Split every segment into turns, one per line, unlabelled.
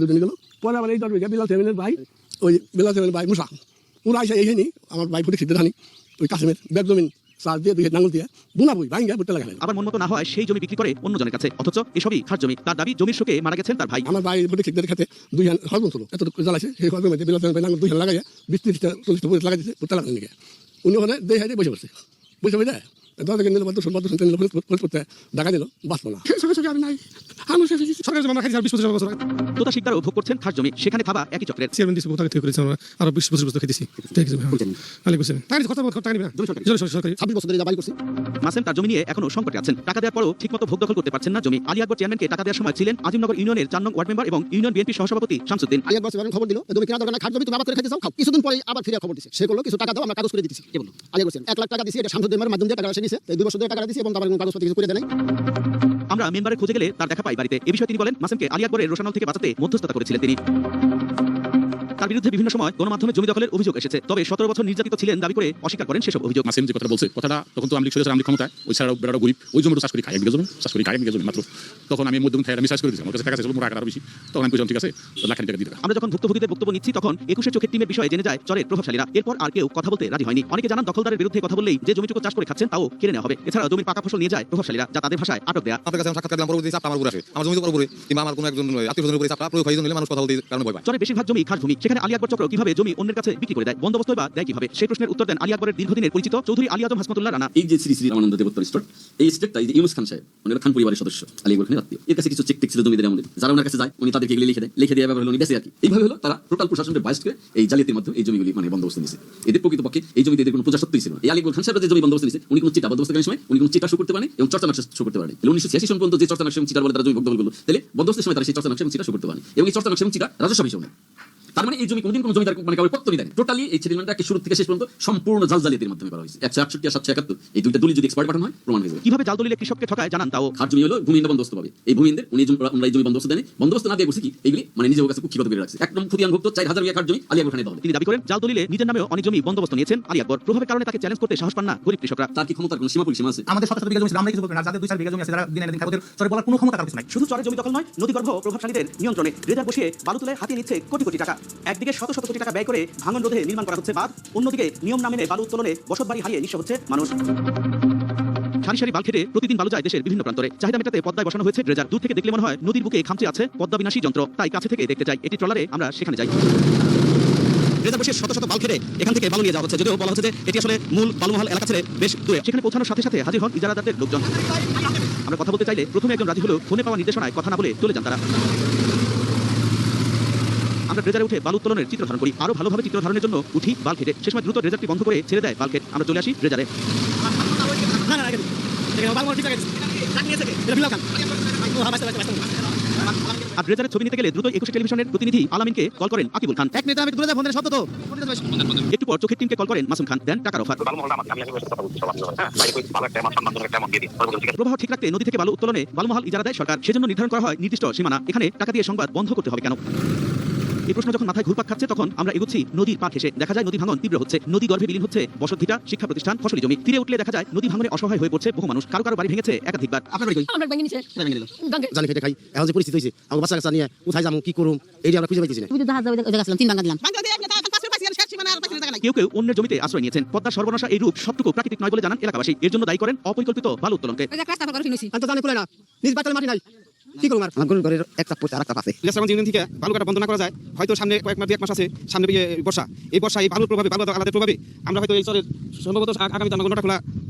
দুদিন গেল পরে আবার এই 10 বিঘা বিলাল চেয়ারম্যানের ভাই ওই বিলাল চেয়ারম্যানের ভাই মুসা ওরা আইসা এইখানে আমার ভাই ফুটে সিদ্ধ ধানি ওই কাশ্মীর ব্যাগ জমিন চাষ দিয়ে 2 নাঙ্গল দিয়ে বুনা বই ভাঙ্গা বুটতে লাগালেন।
আবার মন মতো না হয় সেই জমি বিক্রি করে অন্যজনের কাছে, অথচ এসবই খাস জমি। তার দাবি জমির শোকে মারা গেছেন তার ভাই।
আমার ভাই ফুটে সিদ্ধের খেতে 2 হান হরবন ছিল এত জ্বালাইছে সেই হরবের মধ্যে বিলাল চেয়ারম্যান নাঙ্গল 2 হান লাগাইয়া 20-30-40 ফুট লাগাই দিয়েছে বুটতে লাগালেন নাকি উনি ওখানে দেয় হাইতে বসে পড়ছে বসে বসে 10 দিন পর করতে ডাকা দিল বাঁচবো না আমি নাই
তোতা শিকদারও ভোগ করছেন খাস জমি, সেখানে থাবা একই চক্রের।
চেয়ারম্যান দিয়েছে কোথা থেকে করেছে আরো 20 বছর খেতেছি
মাসেম তার জমি নিয়ে এখনো সংকটে আছেন। টাকা দেওয়ার পরও ঠিকমতো ভোগ দখল করতে পারছেন না জমি। আলী আকবর চেয়ারম্যানকে টাকা দেওয়ার সময় ছিলেন আজিমনগর ইউনিয়নের 4 নং ওয়ার্ড মেম্বার এবং ইউনিয়ন বিএনপি সহসভাপতি শামসুদ্দিন।
আলী আকবর চেয়ারম্যান খবর দিল জমি কেনা দরকার না, খাস জমি তুমি আবার করে খাইতে চাও খাও। কিছুদিন পরে আবার ফিরে খবর দিছে, সে করলো কিছু টাকা দাও আমরা কাগজ করে দিতেছি। কি বললো আলী আকবর 1 লাখ টাকা দিয়েছে, এটা শামসুদ্দিনের মাধ্যম দিয়ে টাকা এসে নিছে, 2 বছর ধরে টাকা দিয়েছে এবং তারপর কোনো কাগজপত্র কিছু করে দেয় নাই।
আমরা মেম্বারের খোঁজে গেলে তার দেখা পাই বাড়িতে। এই বিষয়ে তিনি বলেন মাসেমকে আলী আকবরের রোশানল থেকে বাঁচাতে মধ্যস্থতা করেছিলেন তিনি। তার বিরুদ্ধে বিভিন্ন সময় গণমাধ্যমে জমি দখলের অভিযোগ এসেছে, তবে 17 বছর নির্যাতিত ছিলেন দাবি করে অস্বীকার করেন সেসব অভিযোগ।
মাসেম যে কথা বলছে কথাটা তখন তো আমি সরাসরি আমি ক্ষমতায় ওই ছাড়াও বেড়াটা গরিব ওই জমিটা চাষ করি খাই 1 বিঘা জমি চাষ করি খাই 1 বিঘা জমি মাত্র। তখন আমি মধ্যম খাই আমি চাষ করে দিয়েছি, আমার কাছে টাকা ছিল মোটা আরো বেশি, তখন আমি বুঝলাম ঠিক আছে লাখ টাকা দিয়ে।
আমরা যখন ভুক্তভোগীদের বক্তব্য নিচ্ছি তখন 21 চোখের টিমের বিষয়ে জেনে যায় চরের প্রভাবশালীরা। এরপর আর কেউ কথা বলতে রাজি হয়নি। অনেকে জানান দখলদারের বিরুদ্ধে কথা বললেই যে জমিটুকু চাষ করে খাচ্ছেন তাও কেড়ে নেওয়া হবে। এছাড়া জমির পাকা ফসল নিয়ে যায় প্রভাবশালীরা, যা তাদের ভাষায় আটক দেয়া।
আপনার কাছে সাক্ষাৎ দিলাম পরবর্তী চাপটা আমার উপরে আসে, আমার জমির উপরে কিংবা আমার কোনো একজন আত্মীয়স্বজনের উপরে চাপটা প্রয়োগ হয়ে গেলে মানুষ কথা বলতে কারণে ভয় পায়।
চরের বেশিরভাগ জমি খাস ভূমি, সেখানে আলী আকবর চক্র কিভাবে জমি অন্যের কাছে বিক্রি করে দেয়, বন্দোবস্ত বা দেয় কিভাবে, সেই প্রশ্নের উত্তর দেন আলী আকবরের দীর্ঘদিনের পরিচিত চৌধুরী আলী আজম হাসমাতুল্লাহ রানা।
এই যে শ্রী শ্রী রামানন্দ দেবত্তর স্টোর, এই স্টেটটা এই যে ইউনুস খান সাহেব উনি খান পরিবারের সদস্য, আলী আকবর খানের আত্মীয়। এর কাছে কিছু চেক টেক ছিল জমিদের আমাদের, যারা ওনার কাছে যায় উনি তাদেরকে এগুলি লিখে দেয় ব্যাপার হলো উনি বেঁচে আর কি। এইভাবে হলো তারা টোটাল প্রশাসনকে বাইস করে এই জালিয়াতির মাধ্যমে এই জমিগুলি মানে বন্দোবস্ত নিয়েছে। এদের প্রকৃতপক্ষে এই জমিতে এদের কোনো প্রজাসত্বই ছিল না। এই আলী আকবর খান সাহেব যে জমি বন্দোবস্ত নিয়েছে উনি কোনো চিটা বন্দোবস্তকারীর সময় উনি কোনো চিটা শো করতে পারেন এবং চর্চা নকশা শো করতে পারেন। 1986 সন পর্যন্ত যে চর্চা নকশা এবং চিটার বলে তারা জমি ভোগ দখল করলো, তাহলে বন্দোবস্তের সময় তারা সেই চর্চা নকশা এবং চিটা শো করতে পারেন এবং এই চর্চা নকশা এবং চিটা রাজস্ব হিসেবে নেয়। তার মানে এই জমি কোনদিন কোনো জমিদার মানে কাউকে পত্তনি দেয় টোটালি এই সেটেলমেন্টটা শুরু থেকে শেষ পর্যন্ত সম্পূর্ণ জাল জালিয়াতির মাধ্যমে করা হয়েছে। 168 আর 771 এই দুইটা দলিল যদি এক্সপার্ট পাঠানো হয় প্রমাণ হয়ে যাবে।
কিভাবে জাল দলিলে কৃষককে ঠকায় জানান তাও।
খাস জমি হলো ভূমিহীন বন্দোবস্ত পাবে, এই ভূমিহীনদের উনি আমরা এই জমি বন্দোবস্ত দেন, বন্দোবস্ত না দিয়ে বসে কি এইগুলি মানে নিজের কাছে কুক্ষিগত করে রাখছে। একদম ক্ষতিয়ানভুক্ত 4000 বিঘা খাস জমি আলী আকবর খানের দখলে।
তিনি দাবি করেন জাল দলিলে নিজের নামেও অনেক জমি বন্দোবস্ত নিয়েছেন আলী আকবর। প্রভাবের কারণে তাকে চ্যালেঞ্জ করতে সাহস পান না গরিব কৃষকরা।
তার কি ক্ষমতার কোনো সীমা আছে?
আমাদের 17 বিঘা জমি ছিল, আমরা কিছু বলবো না, যাদের 2-4 বিঘা জমি আছে যারা দিনের দিন খাওয়াদের চরে বলার কোনো ক্ষমতা কারো কিছু নাই।
শুধু চরের জমি দখল নয়, নদীগর্ভ প্রভাবশালীদের নিয়ন্ত্রণে রেজার বসিয়ে বালু তুলে হাতিয়ে নিচ্ছে কোটি কোটি টাকা। একদিকে শত শত কোটি টাকা ব্যয় করে ভাঙন রোধে নির্মাণ করা হচ্ছে বাঁধ, অন্যদিকে নিয়ম না মেনে বালু উত্তোলনে বসতবাড়ি হারিয়ে নিঃস্ব হচ্ছে মানুষ। সারি সারি বাল খেটে প্রতিদিন বালু যায় দেশের বিভিন্ন প্রান্তরে। চাহিদা মেটাতে পদ্মায় বসানো হয়েছে ড্রেজার। দূর থেকে দেখলে মনে হয় নদীর বুকে খামচে আছে পদ্মা বিনাশী যন্ত্র, তাই কাছে থেকে দেখতে চাই। এটি ট্রলারে আমরা সেখানে যাই। ড্রেজার বসে শত শত বাল খেটে এখান থেকে বালু নিয়ে যাওয়া হচ্ছে, যদিও বলা হচ্ছে যে এটি আসলে মূল বালুমহল এলাকা ছেড়ে বেশ দূরে। সেখানে পৌঁছানোর সাথে সাথে হাজির হন ইজারাদারদের লোকজন। আমরা কথা বলতে চাইলে প্রথমে একজন রাজি হলেও ফোনে পাওয়া নির্দেশনায় কথা না বলে চলে যান তারা। আমরা ড্রেজারে উঠে বালু উত্তোলনের চিত্র ধারণ করি। আরো ভালোভাবে চিত্র ধারণের জন্য উঠি বাল খেটে। সে সময় দ্রুত ড্রেজারটি বন্ধ করে ছেড়ে দেয় বাল খেট। আমরা চলে আসি ড্রেজারে। আর ড্রেজারের ছবি নিতে গেলে দ্রুত 21 টেলিভিশনের প্রতিনিধি আলামিনকে কল করেন আকিবুল খান।
এক মিনিট আমি দূরে যাব, ফোনের শব্দ তো
একটু পর চোখের টিমকে কল করেন মাসুম খান, দেন টাকার অফার। প্রবাহ ঠিক রাখতে নদী থেকে বালু উত্তোলনে বালুমহল ইজারা দেয় সরকার। সেজন্য নির্ধারণ করা হয় নির্দিষ্ট সীমানা। এখানে টাকা দিয়ে সংবাদ বন্ধ করতে হবে কেন? এই প্রশ্ন যখন মাথায় ঘুরপাক খাচ্ছে তখন আমরা এগুচ্ছি নদীর পা ঘেঁষে। দেখা যায় নদী ভাঙন তীব্র হচ্ছে, নদী গর্ভে বিলীন হচ্ছে বসতভিটা, শিক্ষা প্রতিষ্ঠান, ফসলি জমি। তীরে উঠলে দেখা যায় নদী ভাঙনে অসহায় হয়ে পড়ছে বহু মানুষ। কারো কারো বাড়ি ভেঙেছে একাধিকবার।
আপনার বাড়ি কই?
আমার ভেঙে নিছে,
ভেঙে দিল জানি ফেটে খাই। এখন যে পরিস্থিতি হইছে আমার বাচ্চা কাচ্চা নিয়ে কোথায় যাবো কি করুম এই আমরা খুঁজে পাইতেছি না।
তুমি তো জাহাজ যাবে ওই গেছিলাম 3 ভাঙা দিলাম।
কেউ কেউ অন্যের জমিতে আশ্রয় নিয়েছেন। পদ্মার সর্বনাশা এই রূপ সবটুকু প্রাকৃতিক নয় বলে জানান এলাকাবাসী। এর জন্য দায়ী করেন অপরিকল্পিত বালু উত্তোলনকে।
ওই যে রাস্তা পার করে কিনেছি।
আমি তো জানি কোলে না, নিজ বাচ্চার মাটি নাই, কি করুম আর? আমার গরুর ঘরের একটা পড়ছে আর একটা পাশে।
লেসরাগঞ্জ ইউনিয়ন থেকে বালু কাটা বন্ধ না করা যায়, হয়তো সামনে কয়েক মাস 2-1 মাস আছে, সামনে বর্ষা। এই বর্ষা এই বালুর প্রভাবে বালু আলাদের প্রভাবে আমরা হয়তো এই চরের সম্ভবত আগামী ঘন্টা খোলা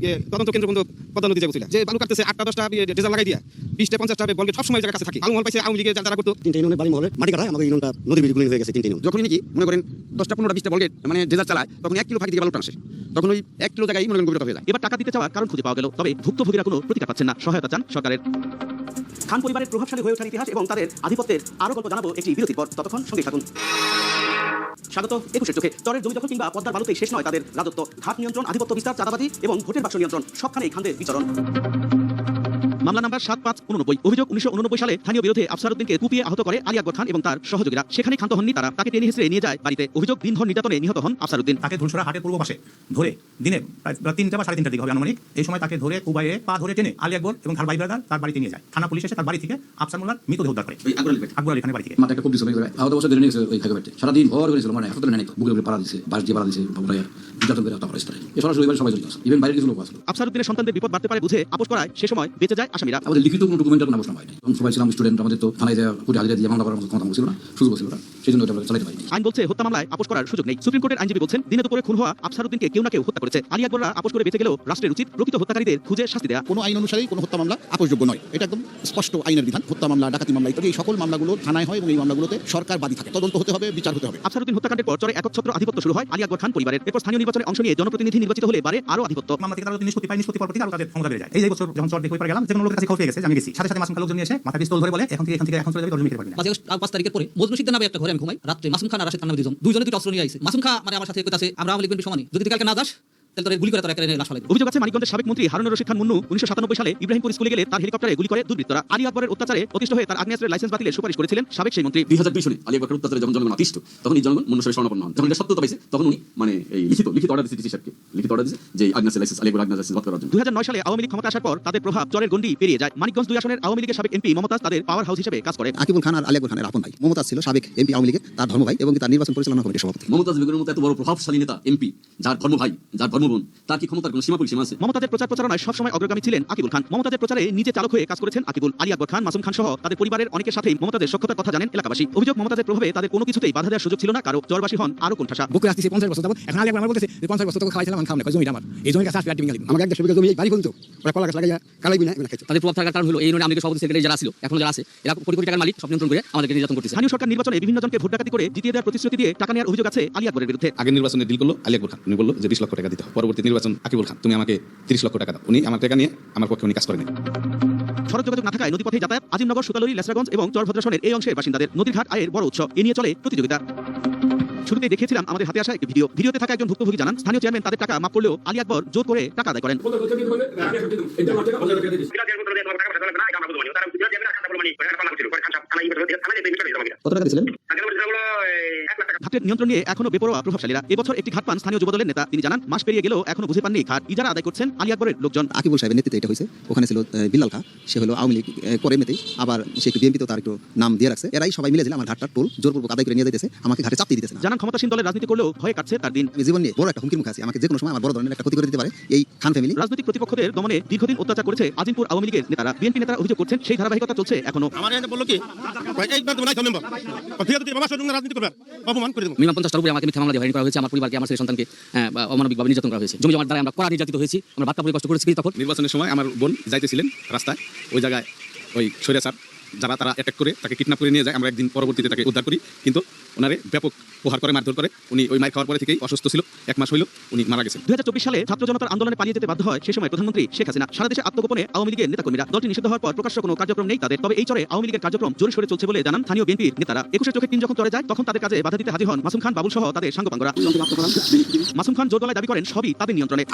তদন্ত কেন্দ্র বন্ধ পদ্মা নদী যাবো যে বালু কাটতেছে 8টা-10টা ড্রেজার লাগাই দিয়া 20টা-50টা বলকে সবসময় জায়গার কাছে থাকি। বালু মহল পাইছে আওয়ামী লীগের যারা করতো
3টে ইউনিয়নের বাড়ি মহলে মাটি কাটা আমাদের ইউনিয়নটা নদী বিলীন হয়ে গেছে। 3টে ইউনিয়ন যখন নাকি মনে করেন 10টা-15টা-20টা বলকে মানে ড্রেজার চালায় তখন 1 কিলো ফাঁকি থেকে বালু টানছে, তখন ওই 1 কিলো জায়গায় মনে করেন গভীরতা হয়ে যায়।
এবার টাকা দিতে চাওয়ার কারণ খুঁজে পাওয়া গেল, তবে ভুক্তভোগীরা কোনো প্রতিকার পাচ্ছেন না। সহায়তা চান সরকারের। খান পরিবারের প্রভাবশালী হয়ে ওঠার ইতিহাস এবং তাদের আধিপত্যের আরো গল্প জানাবো একটি বিরতির পর। ততক্ষণ সঙ্গে থাকুন। স্বাগত 21 চোখে। চরের জমি দখল কিংবা পদ্মার বালুতেই শেষ নয় তাদের রাজত্ব। ঘাট নিয়ন্ত্রণ, আধিপত্য বিস্তার, চাঁদাবাজি এবং ভোটের বাক্স নিয়ন্ত্রণ, সবখানেই খানদের বিচরণ। মামলা নাম্বার 7589। অভিযোগ 1989 সালে স্থানীয় বিরোধী আফসার উদ্দিনকে কুপিয়ে আহত করে আলী আকবর খান এবং তার সহযোগীরা। সেখানে ক্ষান্ত হননি তারা, তাকে টেনে হিসেবে নিয়ে যায় বাড়িতে। অভিযোগ দিনভর নির্যাতনে নিহত হন আফসার উদ্দিন।
তাকে ধুলছড়া হাটের পূর্ব পাশে ধরে দিনে প্রায় 3টা বা 3:30টার দিকে হবে আনুমানিক। এই সময় তাকে ধরে কুবাইয়ে পা ধরে টেনে আলী আকবর এবং তার ভাই ব্রাদার তার বাড়িতে নিয়ে যায়। থানা পুলিশ এসে তার বাড়ি থেকে আফসার মোল্লার মৃতদেহ উদ্ধার করে
ওই আকবর আলী
আকবর আলী খানের বাড়ি থেকে।
মাথা একটা খুব দিছিল আহত অবস্থা ধরে নিয়েছে ওই খাগে সারাদিন ভর করেছিল মানে হাসপাতালে নেই বুকে বুকে পাড়া দিছে বাস দিয়ে পাড়া দিছে বাবুরাইয়া নির্যাতন করে তারপরে স্তরে এ সরাসরি এবার সবাই জড়িত আছে ইভেন বাইরের কিছু লোক আছে
আফসার উদ্দিনের সন্তানদের বিপদ বাড়তে পারে বুঝে আপোষ করায় সে সময় বেঁচে যায় আসামিরা।
আমাদের লিখিত কোনো ডকুমেন্টের কোনো অবস্থা হয়নি এবং সবাই ছিলাম স্টুডেন্ট আমাদের তো থানায় যায় কোর্টে হাজিরা দিয়ে মামলা করার মতো ক্ষমতা ছিল না সুযোগ ছিল না সেই জন্য এটা আমরা চালাতে পারিনি।
আইন বলছে হত্যা মামলায় আপোষ করার সুযোগ নেই। সুপ্রিম কোর্টের আইনজীবী বলছেন দিনে দুপুরে খুন হওয়া আফসার উদ্দিনকে কেউ না কেউ হত্যা করেছে। আলী আকবররা আপোষ করে বেঁচে গেলেও রাষ্ট্রের উচিত প্রকৃত হত্যাকারীদের খুঁজে শাস্তি দেওয়া।
কোনো আইন অনুসারেই কোনো হত্যা মামলা আপোষযোগ্য নয়, এটা একদম স্পষ্ট আইনের বিধান। হত্যা মামলা, ডাকাতি মামলা ইত্যাদি এই সকল মামলাগুলো থানায় হয় এবং এই মামলাগুলোতে সরকার বাদী থাকে, তদন্ত হতে হবে, বিচার হতে হবে।
আফসার উদ্দিন হত্যাকাণ্ডের পর চরে একচ্ছত্র আধিপত্য শুরু হয় আলী আকবর খান পরিবারের। এরপর স্থানীয় নির্বাচনে অংশ নিয়ে জনপ্রতিনিধি নির্বাচিত হলে বাড়ে আরও আধিপত্য।
মামলা থেকে তারা নিষ্পত্তি পায়, নিষ্পত্তি পরবর্তীতে আরো তাদের ক্ষমতা বেড়ে যায়। এই বছর যখন চর দেখে পড়ে গেলাম, যে কোনো লোকের কাছে খবর পেয়ে গেছে যে আমি গেছি, সাথে সাথে মাসুম খান লোকজন নিয়ে এসে মাথায় পিস্তল ধরে বলে এখন থেকে চলে যাবে, দরজা মিটে পারবি না।
5 তারিখের পরে মজনু সিদ্ধান্ত নামে একটা ঘরে আমি ঘুমাই। রাত্রে মাসুম খান আর রাশেদ খান নামে দুজনে দুটো অস্ত্র নিয়ে আইছে। মাসুম খান মানে আমার সাথে কইতাছে আমরা আওয়ামী লীগ বিএনপি সমানই, যদি তুই কালকে না যাস তাহলে তোর গুলি করে তোর একটা লাশ ফেলে।
অভিযোগ আছে মানিকগঞ্জের সাবেক মন্ত্রী হারুনুর রশিদ খান মুন্নু 1997 সালে ইব্রাহিমপুর স্কুলে গেলে তার হেলিকপ্টারে গুলি করে দুর্বৃত্তরা। আলী আকবরের অত্যাচারে অতিষ্ঠ হয়ে তার আগ্নেয়াস্ত্রের লাইসেন্স বাতিলের সুপারিশ করেছিলেন সাবেক সেই মন্ত্রী।
2020 সালে আলী আকবরের অত্যাচারে যখন জনগণ অতিষ্ঠ তখন এই জনগণ মুন্নু সাহেব শরণাপন্ন হন। যখন এটা সত্যতা পাইছে তখন উনি মানে এই লিখিত অর্ডার দিয়েছে ডিসি সাহেবকে, লিখিত অর্ডার দিয়েছে যে আগ্নেয়াস্ত্রের লাইসেন্স আলী আকবরের আগ্নেয়াস্ত্রের লাইসেন্স বাতিল করার জন্য।
2009 সালে আওয়ামী লীগ ক্ষমতা আসার পর তাদের প্রভাব চরের গণ্ডি পেরিয়ে যায়। মানিকগঞ্জ 2 আসনের আওয়ামী লীগের সাবেক এমপি মমতাজ তাদের পাওয়ার হাউস হিসেবে কাজ করে।
আকিবুল খান আর আলী আকবর খানের আপন ভাই। মমতাজ ছিল সাবেক এমপি আওয়ামী লীগের, তার ধর্ম ভাই এবং তার নির্বাচন পরিচালনা কমিটির সভাপতি।
মমতাজ বেগমের মতো এত বড় প্রভাবশালী নেতা এমপি, যার ধর্ম ভাই, যার ধর্মবোন, তার কি ক্ষমতার কোনো সীমা আছে?
মমতাজের প্রচার প্রচারণায় সবসময় অগ্রগামী ছিলেন আকিবুল খান। মমতাজের প্রচারে নিজে চালক হয়ে কাজ করেছেন আকিবুল। আলী আকবর খান, মাসুম খান সহ তাদের পরিবারের অনেকের সাথেই মমতাজের সক্ষতার কথা জানেন এলাকাবাসী। অভিযোগ মমতাজের প্রভাবে তাদের কোনো কিছুতেই বাধা দেওয়ার সুযোগ ছিল না কারো। চরবাসী হন আরো কোণঠাসা।
বুকে আসতেছে 50 বছর যাবত, এখন আলী আকবর আমার বলতেছে যে 50 বছর তখন খাওয়াইছিলাম, আমি খাওয়া না, জমিটা আমার, এই জমি কাছে আসবে আর ডিঙ্গালি
আমাকে 1.5 বিঘা জমি এই বাড়ি পর্যন্ত ওরা কলা গাছ লাগাইয়া কালাই বিনা খাইছে।
তাদের প্রভাব থাকার কারণ হলো এই আওয়ামী লীগের সভাপতি সেক্রেটারি যারা ছিল এখন যারা আছে এরা কোটি কোটি টাকার মালিক, সব নিয়ন্ত্রণ করে আমাদেরকে নির্যাতন করতেছে।
স্থানীয় সরকার নির্বাচনে বিভিন্ন জনকে ভোট ডাকাতি করে জিতিয়ে দেওয়ার প্রতিশ্রুতি দিয়ে টাকা নেওয়ার অভিযোগ আছে আলী আকবরের বিরুদ্ধে।
আগের নির্বাচনে ডিল করলো আলী আকবর খান, উনি বললো যে 20 লক্ষ টাকা দিতে হবে। পরবর্তী নির্বাচন আকিবুল খান, তুমি আমাকে 30 লক্ষ টাকা দাও। উনি আমার টাকা নিয়ে আমার পক্ষে উনি কাজ করেন।
সড়ক যোগাযোগ না থাকায় নদীপথে যাতায়াত আজিমনগর, সুতালুরি, লেসরাগঞ্জ এবং চরভদ্রাসনের এই অংশের বাসিন্দাদের। নদীর ঘাট আয়ের বড় উৎস, এ নিয়ে চলে প্রতিযোগিতা। শুরুতে দেখিয়েছিলাম আমাদের হাতে আসা একটি ভিডিওতে থাকা একজন ভুক্তভোগী জানান স্থানীয় চেয়ারম্যান তাদের টাকা মাফ করলেও আলী আকবর জোর করে টাকা আদায় করেন।
কত টাকা দিয়েছিলেন?
ঘাটের নিয়ন্ত্রণ নিয়ে এখনো বেপরোয়া প্রভাবশালীরা। এবছর একটি ঘাট পান স্থানীয় যুবদলের নেতা। তিনি জানান মাস পেরিয়ে গেলেও এখনো বুঝে পাননি ঘাট ইজারা আদায় করছেন আলী আকবরের লোকজন।
আকিবুল সাহেবের নেতৃত্বে এটা হয়েছে। ওখানে ছিল বিল্লাল খা, সে হলো আওয়ামী লীগ করে এমনিতেই, আবার সে একটু বিএনপি তো তার একটু নাম দিয়ে রাখছে। এরাই সবাই মিলে আমার ঘাটটা টোল জোরপূর্বক আদায় করে নিয়ে যেতেছে, আমাকে ঘাটে চাপ দিয়ে দিতেছে না।
জানান ক্ষমতাসীন দলের রাজনীতি করলেও ভয়ে কাটছে তার দিন।
আমি জীবন নিয়ে বড় একটা হুমকির মুখে আছি, আমাকে যে কোনো সময় আমার বড় ধরনের একটা ক্ষতি করে দিতে পারে এই খান ফ্যামিলি।
রাজনৈতিক প্রতিপক্ষদের দমনে দীর্ঘদিন অত্যাচার করেছে আজিমপুর আওয়ামী লীগের নেতারা। বিএনপি নেতারা অভিযোগ করছেন সেই ধারাবাহিকতা চলছে এখনো।
মিনিমাম 50টার উপরে আমাকে মিথ্যা মামলা দিয়ে হয়রানি করা হয়েছে, আমার পরিবারকে, আমার ছেলে সন্তানকে অমানবিকভাবে নির্যাতন করা হয়েছে। জমি জমার দ্বারা আমরা কড়া নির্যাতিত হয়েছি, আমরা বাচ্চা পরে কষ্ট করেছি। তখন
নির্বাচনের সময় আমার বোন যাইতেছিলেন রাস্তায়, ওই জায়গায় ওই স্বৈরাচার যারা তারা অ্যাটাক করে তাকে কিডন্যাপ করে নিয়ে যায়। আমরা একদিন পরবর্তীতে তাকে উদ্ধার করি, কিন্তু ওনারে ব্যাপক প্রহার করে, মারধর করে। উনি ওই মার খাওয়ার পরে থেকেই অসুস্থ ছিল, 1 মাস হইল উনি মারা গেছেন।
2024 সালে ছাত্র জনতার আন্দোলনে পালিয়ে যেতে বাধ্য হয় সে সময় প্রধানমন্ত্রী শেখ হাসিনা। সারা দেশে আত্মগোপনে আওয়ামী লীগের নেতাকর্মীরা। দলটি নিষিদ্ধ হওয়ার পর প্রকাশ্য কোনো কার্যক্রম নেই তাদের। তবে এই চরে আওয়ামী লীগের কার্যক্রম জোরে সোরে চলছে বলে জানান স্থানীয় বিএনপির নেতারা। 21 চোখের টিন যখন চলে যায় তখন তাদের কাজে বাধা দিতে হাজির হন মাসুম খান, বাবুল সহ তাদের সাঙ্গপাঙ্গরা। মাসুম খান জোর গলায় দাবি করেন সবই তাদের নিয়ন্ত্রণে।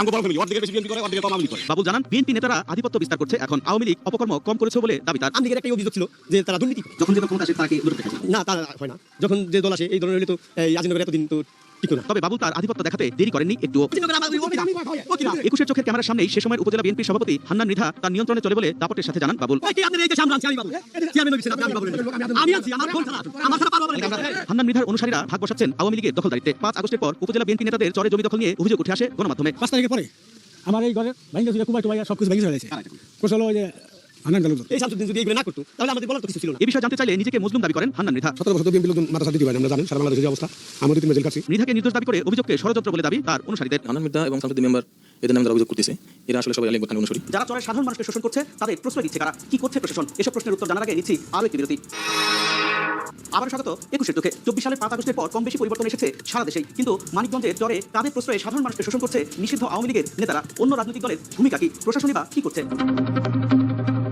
বাবুল জানান বিএনপি নেতারা আধিপত্য বিস্তার করছে, এখন আওয়ামী লীগ অপকর্ম কম করেছে বলে দাবি তার।
আওয়ামী লীগের একটা অভিযোগ ছিল যে তারা দুর্নীতি করে।
যখন যে ক্ষমতা আসে তাকে দূরে রেখেছে
না, তা হয় না। যখন যে দল আসে এই ধরনের হলে তো এই আজিমনগরে এতদিন তো টিকতো না।
তবে বাবুল তার আধিপত্য দেখাতে দেরি করেননি একটুও। 21 চোখের ক্যামেরার সামনেই সে সময় উপজেলা বিএনপির সভাপতি হান্নান মৃধা তার নিয়ন্ত্রণে চলে বলে দাপটের সাথে জানান বাবুল। হান্নান মৃধার অনুসারীরা ভাগ বসাচ্ছেন আওয়ামী লীগের দখলদারিতে। 5 আগস্টের পর উপজেলা বিএনপি নেতাদের চরে জমি দখল নিয়ে অভিযোগ উঠে আসে গণমাধ্যমে।
5 তারিখের পরে আমার এই ঘরে ভাঙা ছিল, কুমার টুমাইয়া সবকিছু ভেঙে চলে গেছে। কোশল ওই যে এই শামসুদ্দিন যদি এগুলো না করতো তাহলে আমাদের বলার তো কিছু ছিল না।
এই বিষয়ে জানতে চাইলে নিজেকে মজলুম দাবি করেন হান্নান মৃধা।
17 বছর বিএনপি লোকজন মাথা সাথে দিতে পারে, আমরা জানেন সারা বাংলাদেশের অবস্থা। আমাদের 3 জেল কাছে
মৃধাকে নির্দোষ দাবি করে অভিযোগকে ষড়যন্ত্র বলে দাবি তার অনুসারীদের।
হান্নান মৃধা এবং শামসুদ্দিন মেম্বার এদের নামে অভিযোগ করতেছে, এরা আসলে সবাই আলী আকবর খানের অনুসারী।
যারা চরের সাধারণ মানুষকে শোষণ করছে তাদের প্রশ্রয় দিচ্ছে কারা, কি করছে প্রশাসন? এসব প্রশ্নের উত্তর জানার আগে নিচ্ছি আরো একটি বিরতি। আবার স্বাগত 21 চোখে। 24 সালের 5 আগস্টের পর কম বেশি পরিবর্তন এসেছে সারা দেশেই, কিন্তু মানিকগঞ্জের চরে তাদের প্রশ্রয়ে সাধারণ মানুষকে শোষণ করছে নিষিদ্ধ আওয়ামী লীগের নেতারা। অন্য রাজনৈতিক দলের ভূমিকা কি? প্রশাসনই বা কি করছে?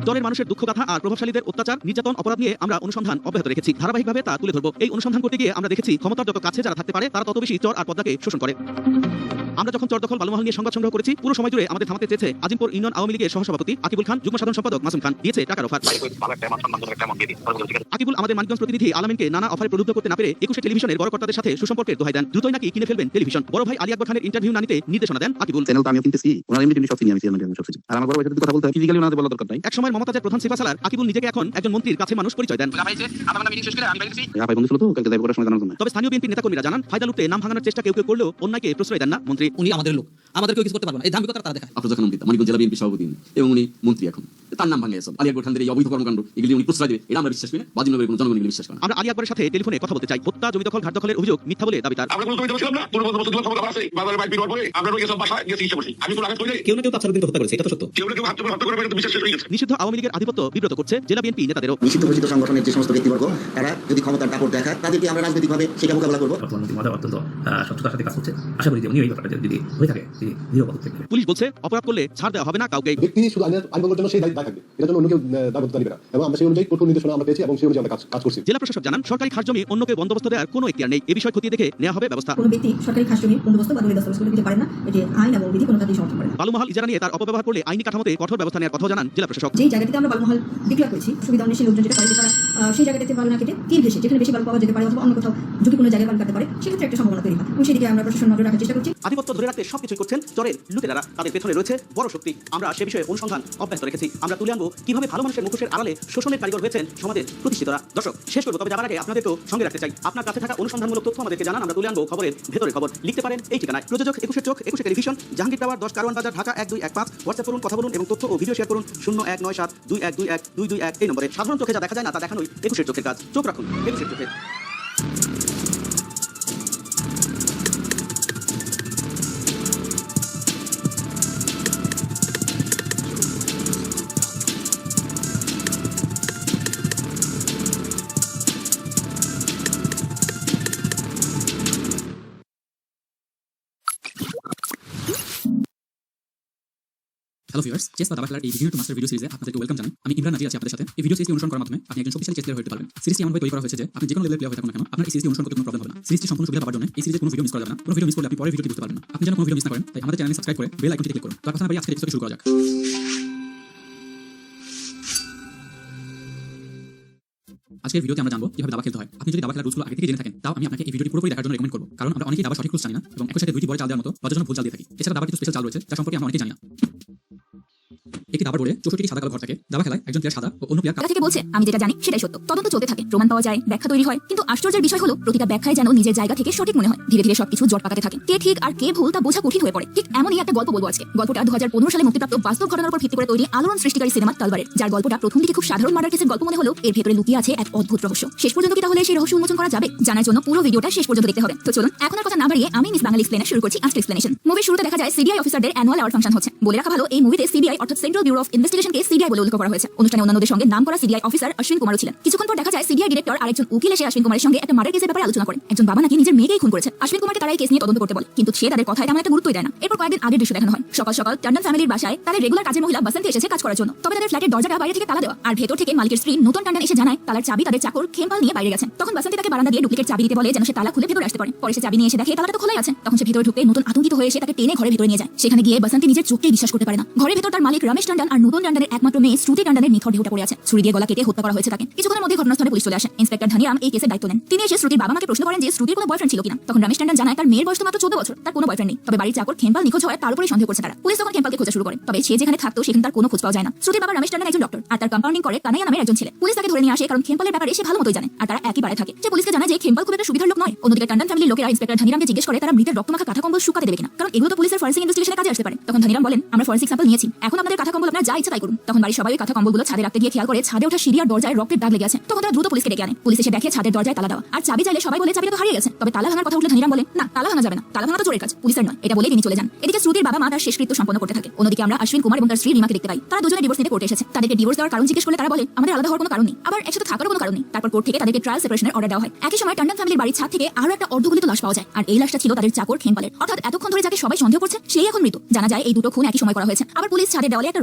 চরের মানুষের দুঃখগাথা আর প্রভাবশালীদের অত্যাচার, নির্যাতন, অপরাধ নিয়ে আমরা অনুসন্ধান অব্যাহত রেখেছি। ধারাবাহিকভাবে তা তুলে ধরবো। এই অনুসন্ধান করতে গিয়ে আমরা দেখেছি ক্ষমতার যত কাছে যারা থাকতে পারে তারা তত বেশি চর আর পদ্মাকে শোষণ করে। আমরা যখন চর দখল বালুমহল নিয়ে সংবাদ সংগ্রহ করেছি, পুরো সময় জুড়ে আমাদের থামাতে চেয়েছে আজিমপুর ইউনিয়ন আওয়ামী লীগের সহসভাপতি আকিবুল খান, যুগ্ম সাধারণ সম্পাদক মাসুম খান, দিয়েছে টাকার অফার। আকিবুল আমাদের মানিকগঞ্জ প্রতিনিধি আলামিনকে নানা অফারে প্রলুব্ধ করতে না পেরে 21 টেলিভিশনের বড় কর্তাদের সাথে সুসম্পর্কের দোহাই দেন। দ্রুতই নাকি কিনে ফেলবেন টেলিভিশন। বড় ভাই আলী আকবর খানের ইন্টারভিউ না নিতে নির্দেশনা দেন আকিবুল।
চ্যানেল তো আমিও কিনতেছি, ওনার এমনি সব চিনি, আমি চেয়ারম্যান সব চিনি। আর আমার বড় ভাইয়ের সাথে কথা বলতে ফিজিক্যালি ওনাদের বলা দরকার নাই।
এক সময় মমতাজের প্রধান সিপাসালার আকিবুল নিজেকে এখন একজন মন্ত্রীর কাছে মানুষ পরিচয় দেন।
ভাই বন্ধু ছিল তো কালকে যাইব করার সময় জানার জন্য।
তবে স্থানীয় বিএনপি নেতাকর্মীরা জানান, ফায়দা লুটতে নাম ভাঙানোর চেষ্টা কেউ কেউ করলেও অন্যায়কে প্রশ্রয় দেন না মন্ত্রী।
উনি আমাদের লোক, আমাদেরকেও কিছু করতে পারবে না, এই ধার্মিকতা তারা দেখায়।
আফরোজা খানম পিতা মানিকগঞ্জ জেলা বিএনপি সভাপতি এবং উনি মন্ত্রী। এখন তার নাম ভাঙে সব আলী আকবর খানদের এই অবৈধ কর্মকাণ্ড এগুলি উনি প্রশ্রয় দেবে, এটা আমরা বিশ্বাস করি না। বাজিনগরের কোনো জনগণ এগুলি বিশ্বাস করে না।
আমরা আলী আকবরের সাথে টেলিফোনে কথা বলতে চাই। হত্যা, জমি দখল, ঘাট দখলের অভিযোগ মিথ্যা বলে দাবি তার।
কেউ না কেউ তাছাড়া কিন্তু হত্যা করেছে, এটা তো সত্য।
নিষিদ্ধ আওয়ামী লীগের আধিপত্য বিব্রত করছে জেলা বিএনপি নেতাদেরও।
নিষিদ্ধ ঘোষিত সংগঠনের যে সমস্ত ব্যক্তিবর্গ তারা যদি ক্ষমতার দাপট দেখায়, তাদেরকে আমরা রাজনৈতিকভাবে সেটা মোকাবেলা করবো।
প্রধানমন্ত্রী মহোদয় অত্যন্ত স্বচ্ছতার সাথে কাজ করছে। আশা করি যে উনি এই ব্যাপারটা যদি হয়ে থাকে তিনি দৃঢ় পদক্ষেপ নেবেন।
পুলিশ বলছে অপরাধ করলে ছাড় দেওয়া হবে না কাউকে।
ব্যক্তি শুধু আইন ভঙ্গের জন্য সেই দায় থাকবে, এটার জন্য অন্য কেউ দায়বদ্ধতা নেবে না। এবং আমরা সেই অনুযায়ী কঠোর নির্দেশনা আমরা পেয়েছি এবং সেই অনুযায়ী আমরা কাজ করছি।
জেলা প্রশাসক জানান, সরকারি খাস জমি অন্যকে বন্দোবস্ত দেওয়ার কোনো এখতিয়ার নেই। এই বিষয় খতিয়ে দেখে নেওয়া হবে ব্যবস্থা।
কোনো ব্যক্তি সরকারি খাস জমি বন্দোবস্ত বা দলিল দস্তাবেজ করে দিতে পারে না, এটি আইন এবং বিধি কোনোটাতেই সমর্থন করে না।
বালুমহল ইজারা নিয়ে তার অপব্যবহার করলে আইনি কাঠামোতে কঠোর ব্যবস্থা নেওয়ার কথাও জানান জেলা প্রশাসক।
যেই জায়গাটিতে আমরা বালুমহল ডিক্লেয়ার করেছি, সুবিধা অনুযায়ী লোকজন যেটা করে যে তারা সেই জায়গাটাতে বালু না কেটে তীর ঘেঁষে যেখানে বেশি বালু পাওয়া যেতে পারে অথবা অন্য কোথাও ঝুঁকিপূর্ণ জায়গায় বালু কাটতে পারে, সেক্ষেত্রে একটা সম্ভাবনা তৈরি হয় এবং সেদিকে আমরা প্রশাসন নজর রাখার চেষ্টা করছি।
আধিপত্য ধরে রাখতে সবকিছুই করছেন চরের লুটেরারা। তাদের পেছনে রয়েছে বড় শক্তি। আমরা সে বিষয়ে অনুসন্ধান অব্যাহত রেখেছি। আমরা তুলে আনবো কিভাবে ভালো মানুষের মুখোশের আড়ালে শোষণের কারিগর হয়েছেন সমাজের প্রতিষ্ঠিতরা। দর্শক, শেষ করবো, তবে যাবার আগে আপনাদেরকেও সঙ্গে রাখতে চাই। আপনার কাছে থাকা অনুসন্ধানমূলক তথ্য আমাদেরকে জানান, আমরা তুলে আনবো খবরের ভেতরের খবর। লিখতে পারেন এই ঠিকানায়। প্রযোজক 21 চোখ, 21 টেলিভিশন, জাহাঙ্গীর টাওয়ার, 10 কারওয়ান বাজার, ঢাকা 1215। হোয়াটসঅ্যাপ করুন, কথা বলুন এবং তথ্য ও ভিডিও শেয়ার করুন 019721121221 এই নম্বরে। সাধারণ চোখে যা দেখা যায় না তা দেখানোই 21 চোখের কাজ। চোখ রাখুন 21 চোখে।
হ্যালো ভিউয়ার্স, চেস বা দাবা খেলার এই বিগিনার টু মাস্টার ভিডিও সিরিজে আপনাদেরকে ওয়েলকাম জানাই। আমি ইমরান নাজি আছি আপনাদের সাথে। এই ভিডিও সিরিজটি অনুসরণ করার মাধ্যমে আপনি একজন শক্তিশালী চেস প্লেয়ার হতে পারবেন। সিরিজটি এমনভাবে তৈরি করা হয়েছে যে আপনি যে কোনো লেভেলের প্লেয়ার হয়ে থাকুন না কেন, আপনার এই সিরিজটি অনুসরণ করতে কোনো প্রবলেম হবে না। সিরিজটি সম্পূর্ণ সুবিধা পাওয়ার জন্য এই সিরিজে কোনো ভিডিও মিস করা যাবে না। কোনো ভিডিও মিস করলে আপনি পরের ভিডিওটি বুঝতে পারবেন না। আপনি যেন কোনো ভিডিও মিস না করেন, তাই আমাদের চ্যানেলে সাবস্ক্রাইব করে বেল আইকনটি ক্লিক করুন। তো কথা না বাড়িয়ে আজকে এপিসোড শুরু করা যাক। আজকের ভিডিওতে আমরা জানবো কিভাবে দাবা খেলতে হয়। আপনি যদি দাবা খেলার রুলসগুলো আগে থেকে জেনে থাকেন, তাও আমি আপনাকে এই ভিডিওটি পুরোপুরি দেখার জন্য রেকমেন্ড করব, কারণ আমরা অনেকেই দাবা সঠিক রুলস জানি না এবং একই সাথে দুইটি বড় চাল দেওয়ার মতো লজ্জাজনক ভুল চাল দিয়ে থাকি। এছাড়া দাবার কিছু স্পেশাল চাল রয়েছে যা সম্পর্কে আমরা অনেকেই জানি না। একটি দাবার বোর্ডে 64টি সাদা কালো ঘর থাকে। দাবা খেলায় একজন প্লেয়ার সাদা ও অন্য প্লেয়ার
কাছ থেকে বলছে আমি যেটা জানি সেটাই সত্য। তদন্ত চলতে থাকে, প্রমাণ পাওয়া যায়, ব্যাখ্যা তৈরি হয়, কিন্তু আশ্চর্যের বিষয় হলো প্রতিটা ব্যাখ্যায় যেন নিজের জায়গা থেকে সঠিক মনে হয়। ধীরে ধীরে সবকিছু জট পাকাতে থাকে। কে ঠিক আর কে ভুল তা বোঝা কঠিন হয়ে পড়ে। ঠিক এমনই একটা গল্প বলবো আজকে। গল্পটা 2015 সালে মুক্তিপ্রাপ্ত বাস্তব ঘটনার উপর ভিত্তি করে তৈরি আলোড়ন সৃষ্টিকারী সিনেমা তলবারের, যার গল্পটা প্রথম দিকে খুব সাধারণ মার্ডার কেসের গল্প মনে হলো এর ভেতরে লুকিয়ে আছে এক অদ্ভুত রহস্য। শেষ পর্যন্ত কি তাহলে সেই রহস্য উন্মোচন করা যাবে? জানার জন্য পুরো ভিডিওটা শেষ পর্যন্ত দেখতে হবে। তো চলুন এখন আর কথা না বাড়িয়ে আমি মিস বাঙালি এক্সপ্লেনার শুরু করছি আজকের এক্সপ্লেনেশন। মুভির শুরুতে দেখা যায় সিবিআই অফিসারদের অ্যানুয়াল অ্যাওয়ার্ড ফাংশন হচ্ছে। বলে রাখা ভালো, এই মুভিতে সিবিআই অর্থাৎ সেন্ট্রাল ব্যুরো অফ ইনভেস্টিগেশনকে সিবিআই বলে উল্লেখ করা হয়েছে। অনুষ্ঠানে অন্যান্যদের সঙ্গে নাম করা সিবিআই অফিসার অশ্বিন কুমারও ছিলেন। কিছুক্ষণ পর দেখা যায় সিবিআই ডিরেক্টর আর একজন উকিল এসে অশ্বিন কুমারের সঙ্গে একটা মার্ডার কেসের ব্যাপারে আলোচনা করেন। একজন বাবা নাকি নিজের মেয়েকেই খুন করেছে। অশ্বিন কুমারকে তারা এই কেস নিয়ে তদন্ত করতে বলে, কিন্তু সে তাদের কথায় তেমন একটা গুরুত্বই দেয় না। এরপর কয়েকদিন আগের দৃশ্য দেখানো হয়। সকাল সকাল টন্ডন ফ্যামিলির বাসায় তাদের রেগুলার কাজের মহিলা বাসন্তী এসেছে কাজ করার জন্য। তবে তাদের ফ্ল্যাটের দরজাটা বাইরে থেকে তালা দেওয়া, আর ভেতর থেকে মালিকের স্ত্রী নতুন টন্ডন এসে জানায় তালার চাবি তাদের চাকর খেমপাল নিয়ে বাইরে গেছে। তখন বাসন্তী তাকে বারান্দা দিয়ে ডুপ্লিকেট চাবি দিতে বলে যেন সে তালা খুলে ভেতরে আসতে পারে। পরে সে চাবি নিয়ে এসে দেখে তালাটা তো খোলাই আছে। তখন সে ভেতরে ঢুকে নতুন আতঙ্কিত হয়ে এসে তাকে টেনে ঘরের ভেতরে নিয়ে যায়। সেখানে গিয়ে বাসন্তী নিজের চোখকেই বিশ্বাস করতে পারে না। ঘরের ভেতর তার মালিক রমেশ টন্ডন আর নতুন টন্ডনের একমাত্র মেয়ে শ্রুতি টন্ডনের নিথর ঢেউটা পড়ে আছে। ছুরি দিয়ে গলা কেটে হত্যা করা হয়েছে তাকে। কিছুক্ষণের মধ্যে ঘটনাস্থলে পুলিশ চলে আসে। ইন্সপেক্টর ধনিরাম এই কেসের দায়িত্ব নেন। তিনি এসে শ্রুতির বাবা মাকে প্রশ্ন করেন যে শ্রুতির কোনো বয়ফ্রেন্ড ছিল কিনা। তখন রমেশ টন্ডন জানায় তার মেয়ের বয়স তো মাত্র 14 বছর, তার কোনো বয়ফ্রেন্ড নেই। তবে বাড়ির চাকর খেমপাল নিখোঁজ হয় তার উপরেই সন্দেহ করছে তারা। পুলিশ তখন খেমপালকে খোঁজা শুরু করে। তবে সে যেখানে থাকতো সেখানে তার কোনো খোঁজ পাওয়া যায় না। শ্রুতির বাবা রমেশ টন্ডন একজন ডক্টর আর তার কম্পাউন্ডিং করে কানাইয়া নামের একজন ছেলে। পুলিশ তাকে ধরে নিয়ে আসে কারণ খেমপালের ব্যাপারে সে ভালো মতোই জানে আর তারা একই বাড়িতে থাকে। সে পুলিশকে জানায় যে খেমপাল খুব একটা সুবিধার লোক নয়। অন্যদিকে টন্ডন ফ্যামিলির লোকেরা ইন্সপেক্টর ধনিরামকে জিজ্ঞেস করে তারা মৃতের রক্তমাখা কাঁথা কম্বল শুকাতে দেবে কিনা, কারণ এগুলো তো পুলিশের ফরেন্সিক ইনভেস্টিগেশনে কাজে আসতে পারে। তখন ধনিরাম বলেন আমরা ফরেন্সিক স্যাম্পল নিয়েছি, এখন আপনাদের কাঁথা কম্বল আপনারা যা ইচ্ছা তাই করুন। তখন বাড়ির সবাই কাঁথা কম্বলগুলো ছাদে রাখতে গিয়ে খেয়াল করে ছাদে ওঠা সিঁড়ি আর দরজায় রক্তের দাগ লেগে আছে। তখন তারা দ্রুত পুলিশকে ডেকে আনে। পুলিশ এসে দেখে ছাদের দরজায় তালা দেওয়া আর চাবি চাইলে সবাই বলে চাবিটা তো হারিয়ে গেছে। তবে তালা ভাঙার কথা উঠলে ধনিরাম বলে না, তালা ভাঙা যাবে না, তালা ভাঙা তো চোরের কাজ, পুলিশের নয়। এটা বলে তিনি চলে যান। এদিকে শ্রুতির বাবা মা তার শেষকৃত্য সম্পন্ন করতে থাকে। অন্যদিকে আমরা অশ্বিন কুমার এবং তার স্ত্রী রিমাকে দেখতে পাই। তারা দুজনে ডিভোর্স নিতে কোর্টে এসেছে। তাদেরকে ডিভোর্স দেওয়ার কারণ জিজ্ঞেস করলে তারা বলে আমাদের আলাদা হওয়ার কোনো কারণ নেই, আবার একসাথে থাকারও কোনো কারণ নেই। তারপর কোর্ট থেকে তাদেরকে ট্রায়াল সেপারেশনের অর্ডার দেওয়া হয়। একই সময় টন্ডন ফ্যামিলির বাড়ির ছাদ থেকে আরো একটা অর্ধগলিত লাশ পাওয়া যায় আর এই লাশটা ছিল তাদের চাকর খেমপালের। অর্থাৎ এতক্ষণ ধরে যাকে সবাই সন্দেহ করছে সেই এখন মৃত। জানা যায় এই দুটো খুন একই সময় করা হয়েছে। আবার পুলিশ ছাদের দেওয়ালে একটা